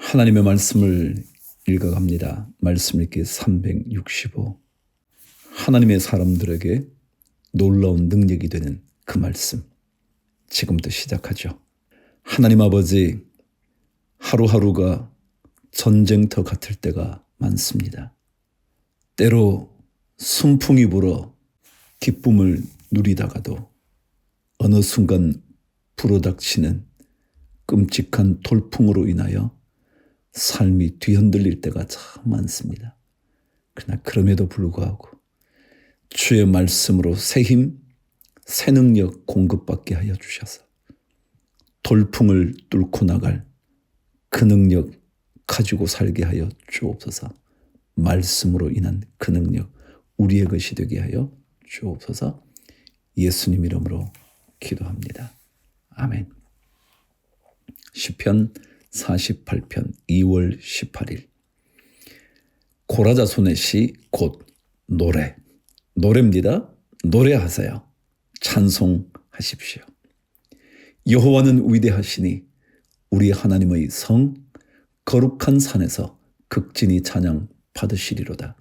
하나님의 말씀을 읽어갑니다. 말씀 읽기 365. 하나님의 사람들에게 놀라운 능력이 되는 그 말씀. 지금부터 시작하죠. 하나님 아버지, 하루하루가 전쟁터 같을 때가 많습니다. 때로 순풍이 불어 기쁨을 누리다가도 어느 순간 불어닥치는 끔찍한 돌풍으로 인하여 삶이 뒤흔들릴 때가 참 많습니다. 그러나 그럼에도 불구하고 주의 말씀으로 새 힘, 새 능력 공급받게 하여 주셔서 돌풍을 뚫고 나갈 그 능력 가지고 살게 하여 주옵소서. 말씀으로 인한 그 능력 우리의 것이 되게 하여 주옵소서. 예수님 이름으로 기도합니다. 아멘. 시편 48편 2월 18일. 고라자손의 시 곧 노래입니다. 노래하세요. 찬송하십시오. 여호와는 위대하시니 우리 하나님의 성 거룩한 산에서 극진히 찬양 받으시리로다.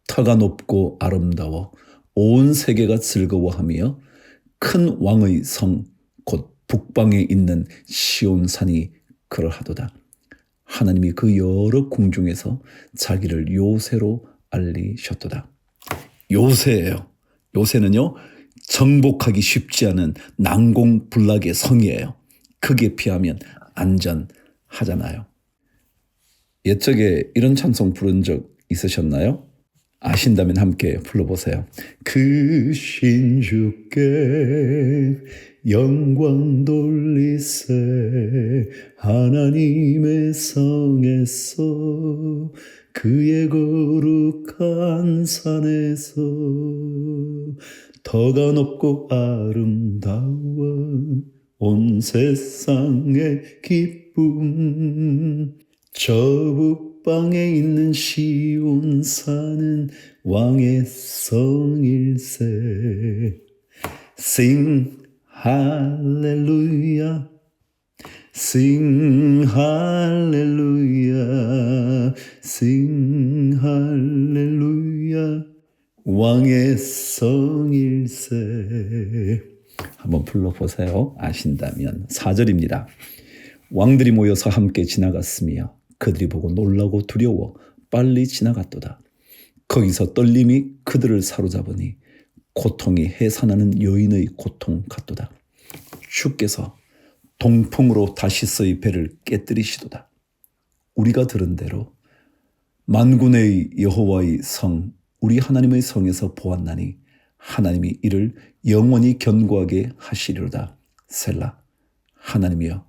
터가 높고 아름다워 온 세계가 즐거워하며 큰 왕의 성 곧 북방에 있는 시온산이 그러하도다. 하나님이 그 여러 궁중에서 자기를 요새로 알리셨도다. 요새예요. 요새는요, 정복하기 쉽지 않은 난공불락의 성이에요. 크게 피하면 안전하잖아요. 옛적에 이런 찬송 부른 적 있으셨나요? 아신다면 함께 불러보세요. 그 신주께 영광 돌리세 하나님의 성에서 그의 거룩한 산에서 터가 높고 아름다워 온 세상의 기쁨 저 북방에 있는 시온산은 왕의 성일세. Sing 할렐루야, Sing 할렐루야, Sing 할렐루야, 왕의 성일세. 한번 불러보세요. 아신다면. 4절입니다. 왕들이 모여서 함께 지나갔으며 그들이 보고 놀라고 두려워 빨리 지나갔도다. 거기서 떨림이 그들을 사로잡으니 고통이 해산하는 여인의 고통 같도다. 주께서 동풍으로 다시스의 배를 깨뜨리시도다. 우리가 들은 대로 만군의 여호와의 성 우리 하나님의 성에서 보았나니 하나님이 이를 영원히 견고하게 하시리로다. 셀라. 하나님이여,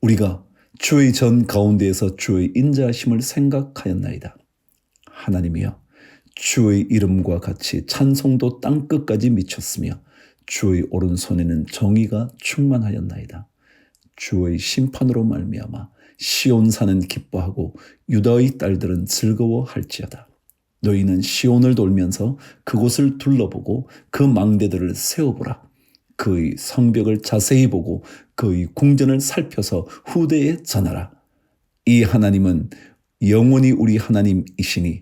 우리가 주의 전 가운데에서 주의 인자하심을 생각하였나이다. 하나님이여, 주의 이름과 같이 찬송도 땅끝까지 미쳤으며 주의 오른손에는 정의가 충만하였나이다. 주의 심판으로 말미암아 시온산은 기뻐하고 유다의 딸들은 즐거워할지어다. 너희는 시온을 돌면서 그곳을 둘러보고 그 망대들을 세워보라. 그의 성벽을 자세히 보고 그의 궁전을 살펴서 후대에 전하라. 이 하나님은 영원히 우리 하나님이시니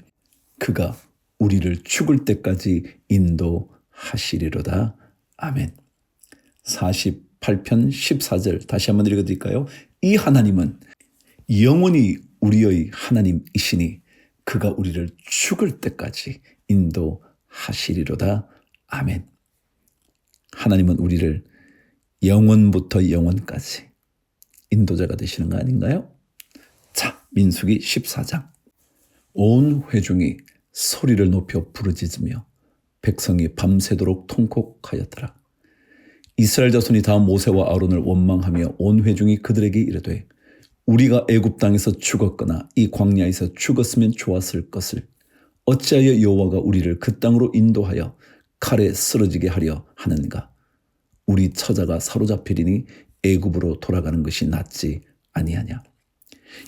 그가 우리를 죽을 때까지 인도하시리로다. 아멘. 48편 14절 다시 한번 읽어드릴까요? 이 하나님은 영원히 우리의 하나님이시니 그가 우리를 죽을 때까지 인도하시리로다. 아멘. 하나님은 우리를 영원부터 영원까지 인도자가 되시는 거 아닌가요? 자, 민수기 14장. 온 회중이 소리를 높여 부르짖으며 백성이 밤새도록 통곡하였더라. 이스라엘 자손이 다 모세와 아론을 원망하며 온 회중이 그들에게 이르되 우리가 애굽 땅에서 죽었거나 이 광야에서 죽었으면 좋았을 것을 어찌하여 여호와가 우리를 그 땅으로 인도하여 칼에 쓰러지게 하려 하는가? 우리 처자가 사로잡히리니 애굽으로 돌아가는 것이 낫지 아니하냐?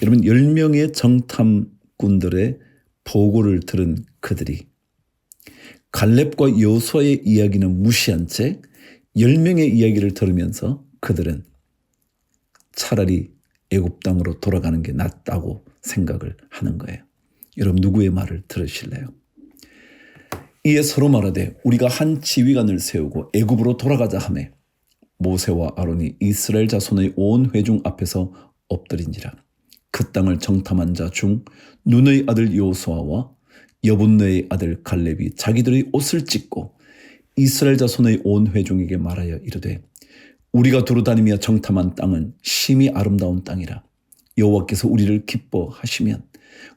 여러분, 10명의 정탐꾼들의 보고를 들은 그들이 갈렙과 여호수아의 이야기는 무시한 채 10명의 이야기를 들으면서 그들은 차라리 애굽 땅으로 돌아가는 게 낫다고 생각을 하는 거예요. 여러분 누구의 말을 들으실래요? 이에 서로 말하되 우리가 한 지휘관을 세우고 애굽으로 돌아가자 하매 모세와 아론이 이스라엘 자손의 온 회중 앞에서 엎드린지라. 그 땅을 정탐한 자 중 눈의 아들 여호수아와 여분네의 아들 갈렙이 자기들의 옷을 찢고 이스라엘 자손의 온 회중에게 말하여 이르되 우리가 두루 다니며 정탐한 땅은 심히 아름다운 땅이라. 여호와께서 우리를 기뻐하시면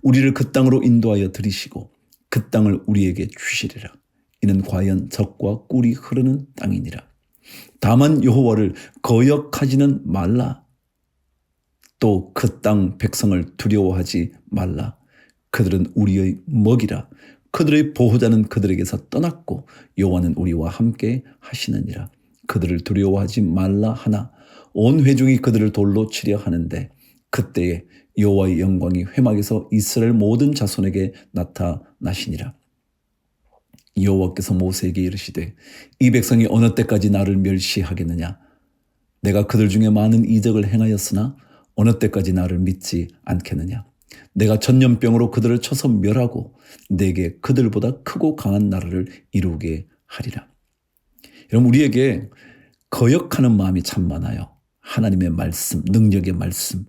우리를 그 땅으로 인도하여 들이시고 그 땅을 우리에게 주시리라. 이는 과연 젖과 꿀이 흐르는 땅이니라. 다만 여호와를 거역하지는 말라. 또 그 땅 백성을 두려워하지 말라. 그들은 우리의 먹이라. 그들의 보호자는 그들에게서 떠났고 여호와는 우리와 함께 하시느니라. 그들을 두려워하지 말라 하나 온 회중이 그들을 돌로 치려 하는데 그때에 여호와의 영광이 회막에서 이스라엘 모든 자손에게 나타나시니라. 여호와께서 모세에게 이르시되 이 백성이 어느 때까지 나를 멸시하겠느냐. 내가 그들 중에 많은 이적을 행하였으나 어느 때까지 나를 믿지 않겠느냐. 내가 전염병으로 그들을 쳐서 멸하고 내게 그들보다 크고 강한 나라를 이루게 하리라. 여러분 우리에게 거역하는 마음이 참 많아요. 하나님의 말씀, 능력의 말씀,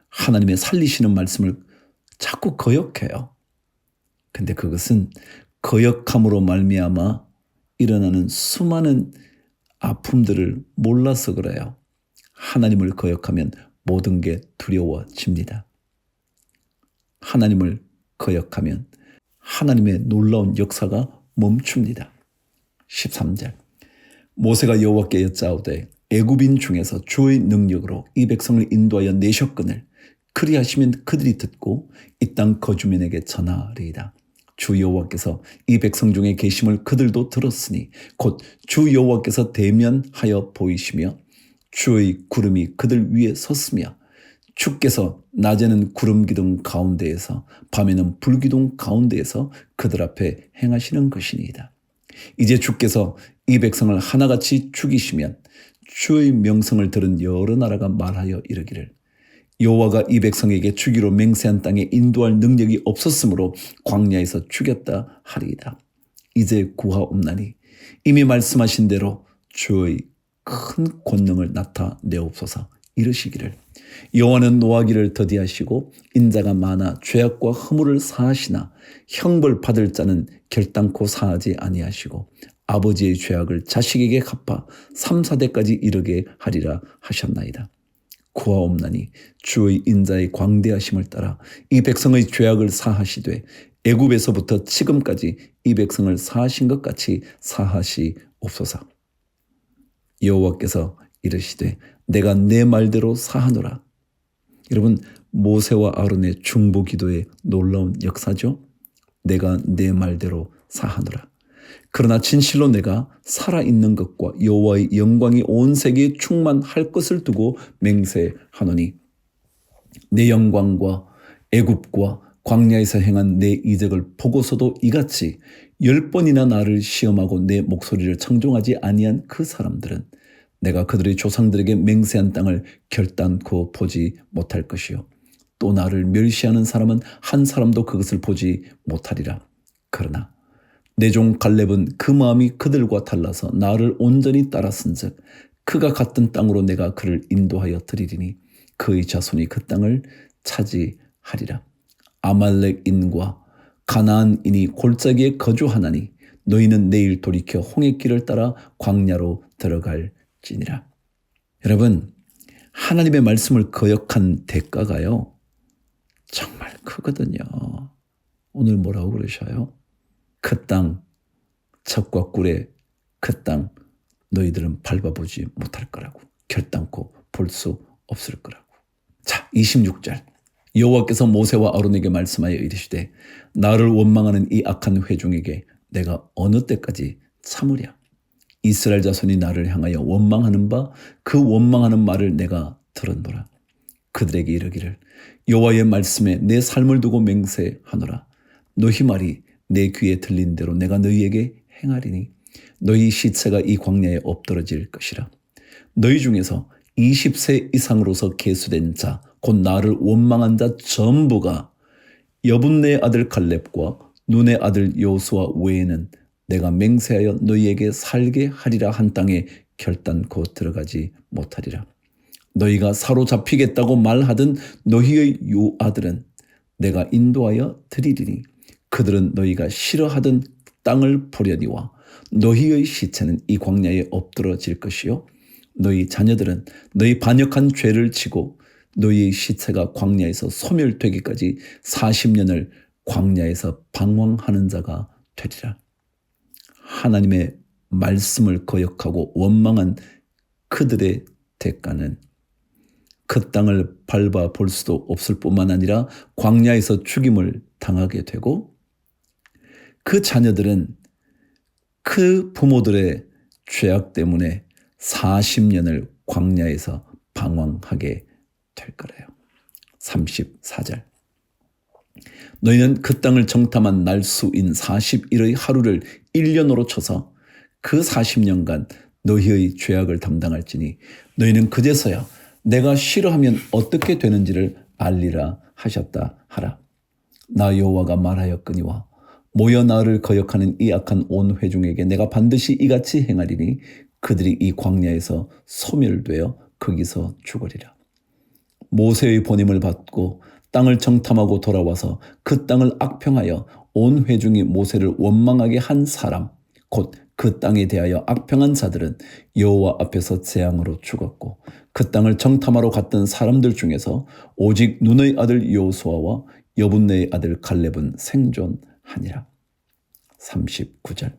하나님의 살리시는 말씀을 자꾸 거역해요. 근데 그것은 거역함으로 말미암아 일어나는 수많은 아픔들을 몰라서 그래요. 하나님을 거역하면 모든 게 두려워집니다. 하나님을 거역하면 하나님의 놀라운 역사가 멈춥니다. 13절 모세가 여호와께 여짜오되 애굽인 중에서 주의 능력으로 이 백성을 인도하여 내셨거늘 그리하시면 그들이 듣고 이 땅 거주민에게 전하리이다. 주 여호와께서 이 백성 중에 계심을 그들도 들었으니 곧 주 여호와께서 대면하여 보이시며 주의 구름이 그들 위에 섰으며 주께서 낮에는 구름 기둥 가운데에서 밤에는 불 기둥 가운데에서 그들 앞에 행하시는 것이니이다. 이제 주께서 이 백성을 하나같이 죽이시면 주의 명성을 들은 여러 나라가 말하여 이르기를 여호와가 이 백성에게 주기로 맹세한 땅에 인도할 능력이 없었으므로 광야에서 죽였다 하리이다. 이제 구하옵나니 이미 말씀하신 대로 주의 큰 권능을 나타내옵소서. 이르시기를 여호와는 노하기를 더디하시고 인자가 많아 죄악과 허물을 사하시나 형벌 받을 자는 결단코 사하지 아니하시고 아버지의 죄악을 자식에게 갚아 3, 4대까지 이르게 하리라 하셨나이다. 구하옵나니 주의 인자의 광대하심을 따라 이 백성의 죄악을 사하시되 애굽에서부터 지금까지 이 백성을 사하신 것 같이 사하시옵소서. 여호와께서 이르시되 내가 내 말대로 사하노라. 여러분 모세와 아론의 중보 기도의 놀라운 역사죠. 내가 내 말대로 사하노라. 그러나 진실로 내가 살아있는 것과 여호와의 영광이 온 세계에 충만할 것을 두고 맹세하노니 내 영광과 애굽과 광야에서 행한 내 이적을 보고서도 이같이 10번이나 나를 시험하고 내 목소리를 청종하지 아니한 그 사람들은 내가 그들의 조상들에게 맹세한 땅을 결단코 보지 못할 것이요 또 나를 멸시하는 사람은 한 사람도 그것을 보지 못하리라. 그러나 내 종 갈렙은 그 마음이 그들과 달라서 나를 온전히 따랐은즉 그가 갔던 땅으로 내가 그를 인도하여 드리리니 그의 자손이 그 땅을 차지하리라. 아말렉인과 가나안인이 골짜기에 거주하나니 너희는 내일 돌이켜 홍해길을 따라 광야로 들어갈지니라. 여러분 하나님의 말씀을 거역한 대가가요 정말 크거든요. 오늘 뭐라고 그러셔요? 그 땅, 젖과 꿀의 그 땅 너희들은 밟아보지 못할 거라고. 결단코 볼 수 없을 거라고. 자, 26절. 여호와께서 모세와 아론에게 말씀하여 이르시되 나를 원망하는 이 악한 회중에게 내가 어느 때까지 참으랴. 이스라엘 자손이 나를 향하여 원망하는 바 그 원망하는 말을 내가 들었노라. 그들에게 이르기를 여호와의 말씀에 내 삶을 두고 맹세하노라. 너희 말이 내 귀에 들린 대로 내가 너희에게 행하리니 너희 시체가 이 광야에 엎드러질 것이라. 너희 중에서 20세 이상으로서 계수된 자, 곧 나를 원망한 자 전부가 여분네의 아들 갈렙과 눈의 아들 여호수아 외에는 내가 맹세하여 너희에게 살게 하리라 한 땅에 결단코 들어가지 못하리라. 너희가 사로잡히겠다고 말하던 너희의 요 아들은 내가 인도하여 드리리니 그들은 너희가 싫어하던 땅을 보려니와 너희의 시체는 이 광야에 엎드러질 것이요 너희 자녀들은 너희 반역한 죄를 지고 너희의 시체가 광야에서 소멸되기까지 40년을 광야에서 방황하는 자가 되리라. 하나님의 말씀을 거역하고 원망한 그들의 대가는 그 땅을 밟아볼 수도 없을 뿐만 아니라 광야에서 죽임을 당하게 되고 그 자녀들은 그 부모들의 죄악 때문에 40년을 광야에서 방황하게 될 거래요. 34절. 너희는 그 땅을 정탐한 날수인 40일의 하루를 1년으로 쳐서 그 40년간 너희의 죄악을 담당할지니 너희는 그제서야 내가 싫어하면 어떻게 되는지를 알리라 하셨다 하라. 나 여호와가 말하였거니와 모여 나를 거역하는 이 악한 온 회중에게 내가 반드시 이같이 행하리니 그들이 이 광야에서 소멸되어 거기서 죽으리라. 모세의 보냄을 받고 땅을 정탐하고 돌아와서 그 땅을 악평하여 온 회중이 모세를 원망하게 한 사람 곧 그 땅에 대하여 악평한 자들은 여호와 앞에서 재앙으로 죽었고 그 땅을 정탐하러 갔던 사람들 중에서 오직 눈의 아들 여호수아와 여분네의 아들 갈렙은 생존하니라. 39절.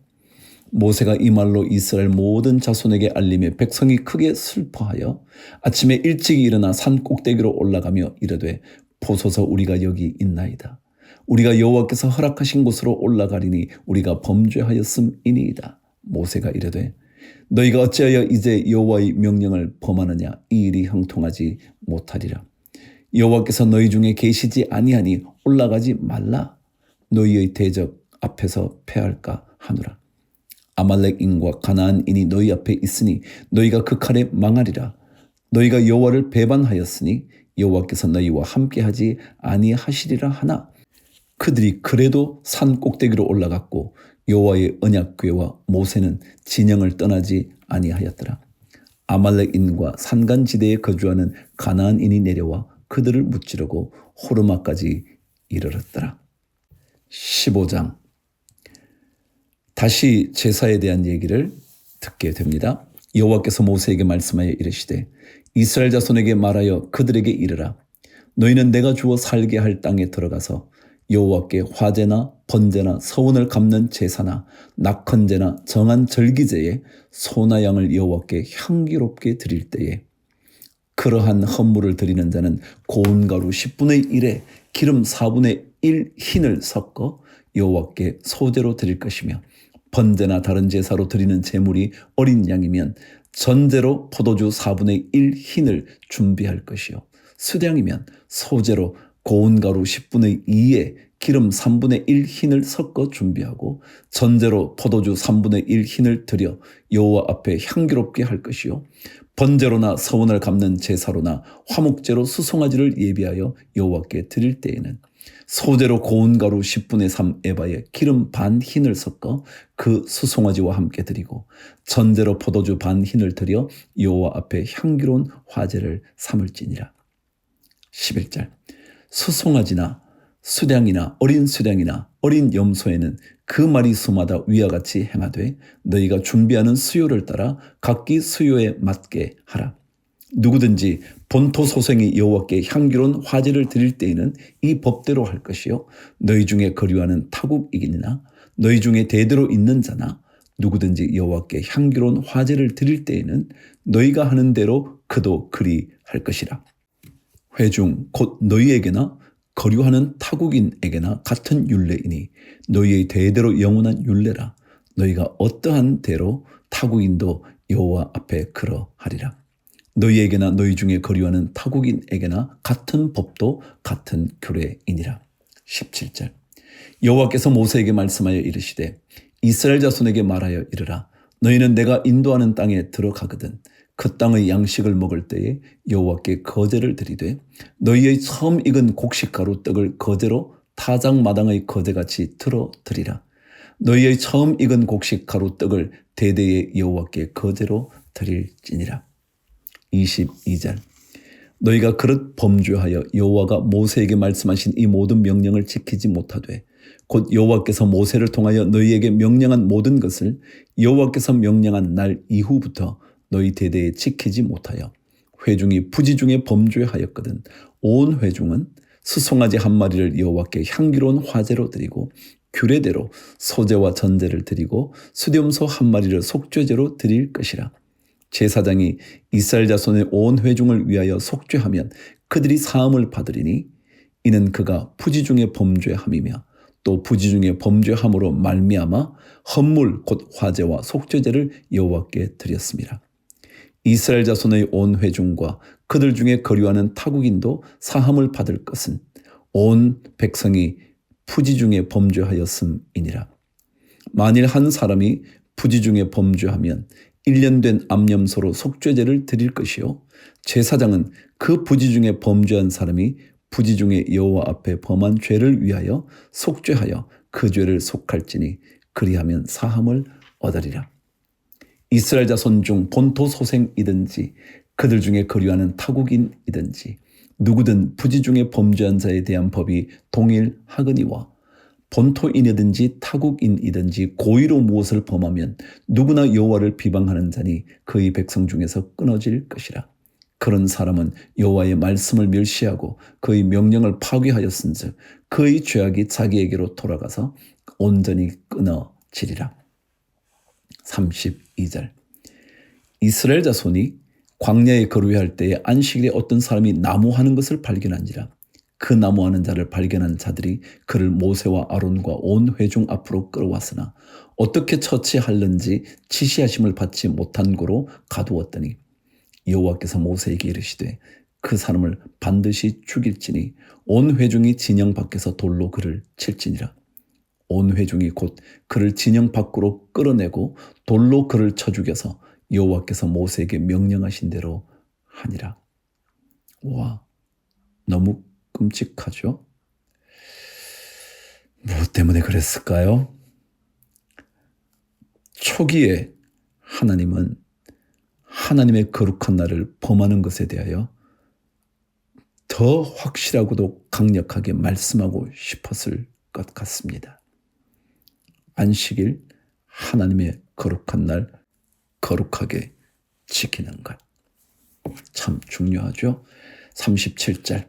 모세가 이 말로 이스라엘 모든 자손에게 알림에 백성이 크게 슬퍼하여 아침에 일찍 일어나 산 꼭대기로 올라가며 이르되 보소서 우리가 여기 있나이다. 우리가 여호와께서 허락하신 곳으로 올라가리니 우리가 범죄하였음이니이다. 모세가 이르되 너희가 어찌하여 이제 여호와의 명령을 범하느냐. 이 일이 형통하지 못하리라. 여호와께서 너희 중에 계시지 아니하니 올라가지 말라. 너희의 대적 앞에서 패할까 하노라. 아말렉인과 가나안인이 너희 앞에 있으니 너희가 그 칼에 망하리라. 너희가 여호와를 배반하였으니 여호와께서 너희와 함께하지 아니하시리라 하나 그들이 그래도 산 꼭대기로 올라갔고 여호와의 언약궤와 모세는 진영을 떠나지 아니하였더라. 아말렉인과 산간지대에 거주하는 가나안인이 내려와 그들을 무찌르고 호르마까지 이르렀더라. 15장. 다시 제사에 대한 얘기를 듣게 됩니다. 여호와께서 모세에게 말씀하여 이르시되 이스라엘 자손에게 말하여 그들에게 이르라. 너희는 내가 주어 살게 할 땅에 들어가서 여호와께 화제나 번제나 서원을 갚는 제사나 낙헌제나 정한 절기제에 소나 양을 여호와께 향기롭게 드릴 때에 그러한 헌물을 드리는 자는 고운 가루 10분의 1에 기름 4분의 1 흰을 섞어 여호와께 소제로 드릴 것이며 번제나 다른 제사로 드리는 제물이 어린 양이면 전제로 포도주 4분의 1 흰을 준비할 것이요 수량이면 소제로 고운 가루 10분의 2에 기름 3분의 1 흰을 섞어 준비하고 전제로 포도주 3분의 1 흰을 드려 여호와 앞에 향기롭게 할 것이요 번제로나 서원을 갚는 제사로나 화목제로 수송아지를 예비하여 여호와께 드릴 때에는 소제로 고운 가루 10분의 3 에바에 기름 반 흰을 섞어 그 수송아지와 함께 드리고 전제로 포도주 반 흰을 드려 여호와 앞에 향기로운 화제를 삼을지니라. 11절. 수송아지나 수량이나 어린 수량이나 어린 염소에는 그 마리수마다 위와 같이 행하되 너희가 준비하는 수요를 따라 각기 수요에 맞게 하라. 누구든지 본토 소생이 여호와께 향기로운 화제를 드릴 때에는 이 법대로 할 것이요 너희 중에 거류하는 타국이니나 너희 중에 대대로 있는 자나 누구든지 여호와께 향기로운 화제를 드릴 때에는 너희가 하는 대로 그도 그리 할 것이라. 회중 곧 너희에게나 거류하는 타국인에게나 같은 율례이니 너희의 대대로 영원한 율례라. 너희가 어떠한 대로 타국인도 여호와 앞에 그러하리라. 너희에게나 너희 중에 거류하는 타국인에게나 같은 법도 같은 규례이니라. 17절. 여호와께서 모세에게 말씀하여 이르시되 이스라엘 자손에게 말하여 이르라. 너희는 내가 인도하는 땅에 들어가거든 그 땅의 양식을 먹을 때에 여호와께 거제를 드리되 너희의 처음 익은 곡식가루 떡을 거제로 타작마당의 거제같이 들어 드리라. 너희의 처음 익은 곡식가루 떡을 대대에 여호와께 거제로 드릴지니라. 22절 너희가 그릇 범죄하여 여호와가 모세에게 말씀하신 이 모든 명령을 지키지 못하되 곧 여호와께서 모세를 통하여 너희에게 명령한 모든 것을 여호와께서 명령한 날 이후부터 너희 대대에 지키지 못하여 회중이 부지 중에 범죄하였거든 온 회중은 수송아지 한 마리를 여호와께 향기로운 화제로 드리고 규례대로 소제와 전제를 드리고 수염소 한 마리를 속죄제로 드릴 것이라. 제사장이 이스라엘 자손의 온 회중을 위하여 속죄하면 그들이 사함을 받으리니 이는 그가 부지 중에 범죄함이며 또 부지 중에 범죄함으로 말미암아 헌물 곧 화제와 속죄제를 여호와께 드렸습니다. 이스라엘 자손의 온 회중과 그들 중에 거류하는 타국인도 사함을 받을 것은 온 백성이 부지 중에 범죄하였음이니라. 만일 한 사람이 부지 중에 범죄하면 1년 된 암염소로 속죄제를 드릴 것이요 제사장은 그 부지 중에 범죄한 사람이 부지 중에 여호와 앞에 범한 죄를 위하여 속죄하여 그 죄를 속할지니 그리하면 사함을 얻으리라. 이스라엘 자손 중 본토 소생이든지 그들 중에 거류하는 타국인이든지 누구든 부지 중에 범죄한 자에 대한 법이 동일하거니와 본토인이든지 타국인이든지 고의로 무엇을 범하면 누구나 여호와를 비방하는 자니 그의 백성 중에서 끊어질 것이라. 그런 사람은 여호와의 말씀을 멸시하고 그의 명령을 파괴하였은즉 그의 죄악이 자기에게로 돌아가서 온전히 끊어지리라. 32절 이스라엘 자손이 광야에 거류할 때에 안식일에 어떤 사람이 나무하는 것을 발견한지라. 그 나무하는 자를 발견한 자들이 그를 모세와 아론과 온 회중 앞으로 끌어왔으나 어떻게 처치할는지 지시하심을 받지 못한 고로 가두었더니 여호와께서 모세에게 이르시되 그 사람을 반드시 죽일지니 온 회중이 진영 밖에서 돌로 그를 칠지니라. 온 회중이 곧 그를 진영 밖으로 끌어내고 돌로 그를 쳐 죽여서 여호와께서 모세에게 명령하신 대로 하니라. 와, 너무 끔찍하죠? 무엇 때문에 그랬을까요? 초기에 하나님은 하나님의 거룩한 날을 범하는 것에 대하여 더 확실하고도 강력하게 말씀하고 싶었을 것 같습니다. 안식일, 하나님의 거룩한 날 거룩하게 지키는 것. 참 중요하죠. 37절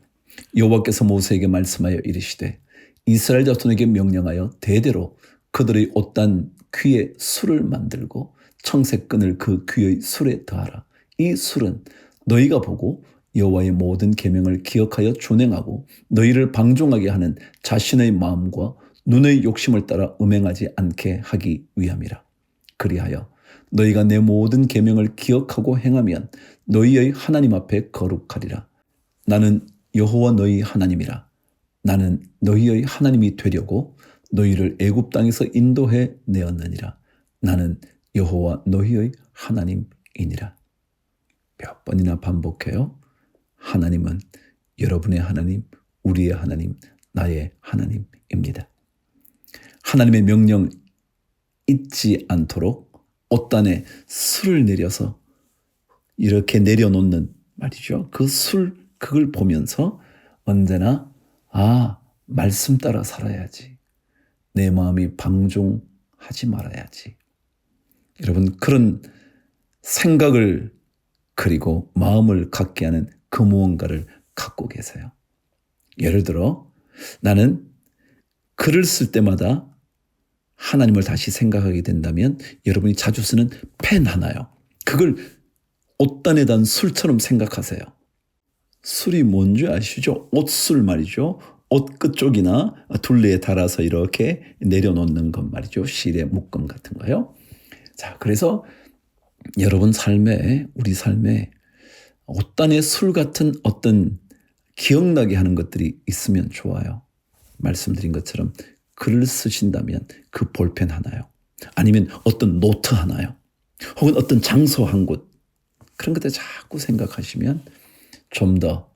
여호와께서 모세에게 말씀하여 이르시되 이스라엘 자손에게 명령하여 대대로 그들의 옷단 귀에 술을 만들고 청색끈을 그 귀의 술에 더하라. 이 술은 너희가 보고 여호와의 모든 계명을 기억하여 준행하고 너희를 방종하게 하는 자신의 마음과 눈의 욕심을 따라 음행하지 않게 하기 위함이라. 그리하여 너희가 내 모든 계명을 기억하고 행하면 너희의 하나님 앞에 거룩하리라. 나는 여호와 너희 하나님이라. 나는 너희의 하나님이 되려고 너희를 애굽 땅에서 인도해 내었느니라. 나는 여호와 너희의 하나님이니라. 몇 번이나 반복해요. 하나님은 여러분의 하나님, 우리의 하나님, 나의 하나님입니다. 하나님의 명령 잊지 않도록 옷단에 술을 내려서 이렇게 내려놓는 말이죠. 그 술, 그걸 보면서 언제나 말씀 따라 살아야지. 내 마음이 방종하지 말아야지. 여러분 그런 생각을 그리고 마음을 갖게 하는 그 무언가를 갖고 계세요. 예를 들어 나는 글을 쓸 때마다 하나님을 다시 생각하게 된다면 여러분이 자주 쓰는 펜 하나요. 그걸 옷단에 단 술처럼 생각하세요. 술이 뭔지 아시죠? 옷술 말이죠. 옷 끝쪽이나 둘레에 달아서 이렇게 내려놓는 것 말이죠. 실의 묶음 같은 거요. 자, 그래서 여러분 삶에, 우리 삶에 옷단에 술 같은 어떤 기억나게 하는 것들이 있으면 좋아요. 말씀드린 것처럼 글을 쓰신다면 그 볼펜 하나요. 아니면 어떤 노트 하나요. 혹은 어떤 장소 한 곳. 그런 것들 자꾸 생각하시면 좀 더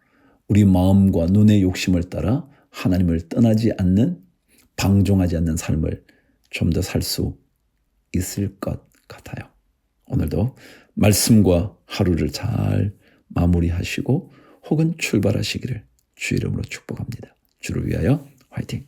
우리 마음과 눈의 욕심을 따라 하나님을 떠나지 않는, 방종하지 않는 삶을 좀 더 살 수 있을 것 같아요. 오늘도 말씀과 하루를 잘 마무리하시고 혹은 출발하시기를 주 이름으로 축복합니다. 주를 위하여 화이팅!